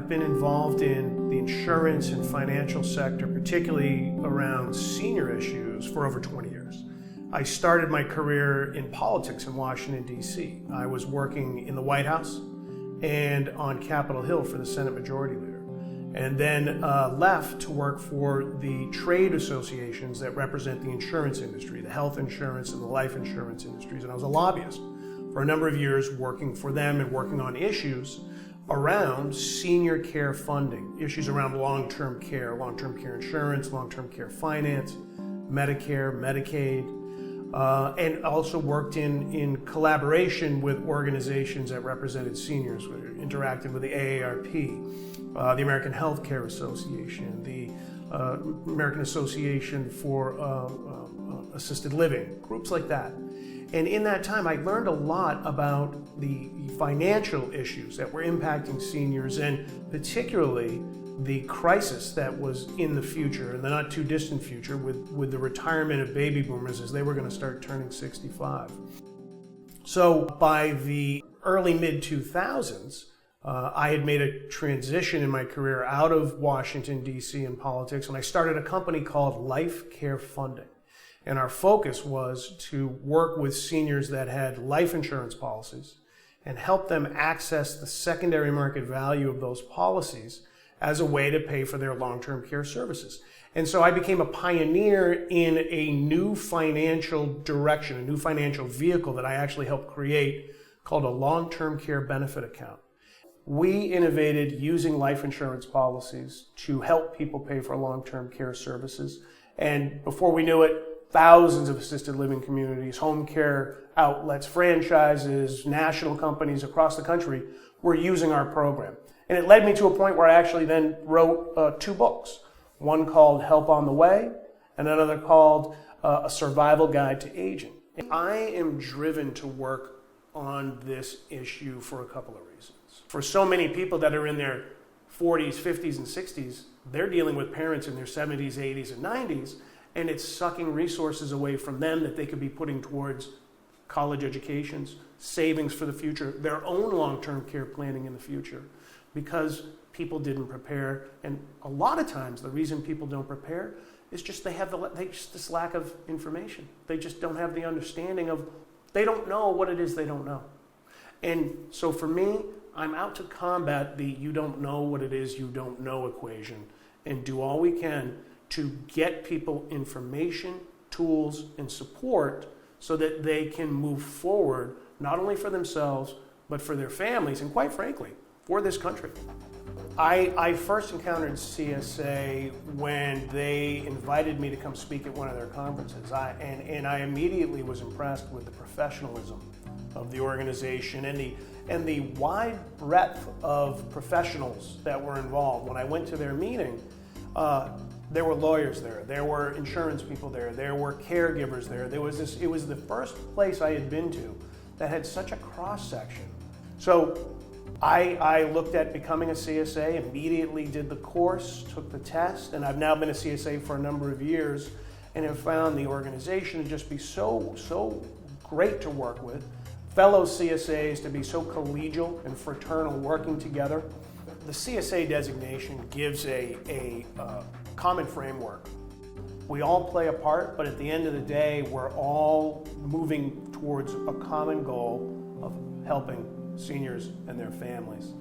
I've been involved in the insurance and financial sector, particularly around senior issues, for over 20 years. I started my career in politics in Washington, D.C. I was working in the White House and on Capitol Hill for the Senate Majority Leader, and then left to work for the trade associations that represent the insurance industry, the health insurance and the life insurance industries. And I was a lobbyist for a number of years working for them and working on issues around senior care funding, issues around long-term care insurance, long-term care finance, Medicare, Medicaid, and also worked in collaboration with organizations that represented seniors. We interacted with the AARP, the American Health Care Association, the American Association for Assisted Living, groups like that. And in that time, I learned a lot about the financial issues that were impacting seniors, and particularly the crisis that was in the future, in the not too distant future, with the retirement of baby boomers as they were going to start turning 65. So by the early mid-2000s, I had made a transition in my career out of Washington, D.C. and politics, and I started a company called Life Care Funding. And our focus was to work with seniors that had life insurance policies and help them access the secondary market value of those policies as a way to pay for their long-term care services. And so I became a pioneer in a new financial direction, a new financial vehicle that I actually helped create called a long-term care benefit account. We innovated using life insurance policies to help people pay for long-term care services. And before we knew it, thousands of assisted living communities, home care outlets, franchises, national companies across the country were using our program. And it led me to a point where I actually then wrote 2 books. One called Help on the Way, and another called A Survival Guide to Aging. I am driven to work on this issue for a couple of reasons. For so many people that are in their 40s, 50s, and 60s, they're dealing with parents in their 70s, 80s, and 90s, and it's sucking resources away from them that they could be putting towards college educations, savings for the future, their own long-term care planning in the future, because people didn't prepare. And a lot of times the reason people don't prepare is just they have this lack of information. They just don't have the understanding of, they don't know what it is they don't know. And so for me, I'm out to combat the you don't know what it is you don't know equation and do all we can to get people information, tools, and support so that they can move forward, not only for themselves, but for their families, and quite frankly, for this country. I first encountered CSA when they invited me to come speak at one of their conferences. And I immediately was impressed with the professionalism of the organization and the wide breadth of professionals that were involved. When I went to their meeting, there were lawyers there, there were insurance people there were caregivers there. It was the first place I had been to that had such a cross-section. So I looked at becoming a CSA, immediately did the course, took the test, and I've now been a CSA for a number of years and have found the organization to just be so great to work with, fellow CSAs to be so collegial and fraternal working together. The CSA designation gives a common framework. We all play a part, but at the end of the day, we're all moving towards a common goal of helping seniors and their families.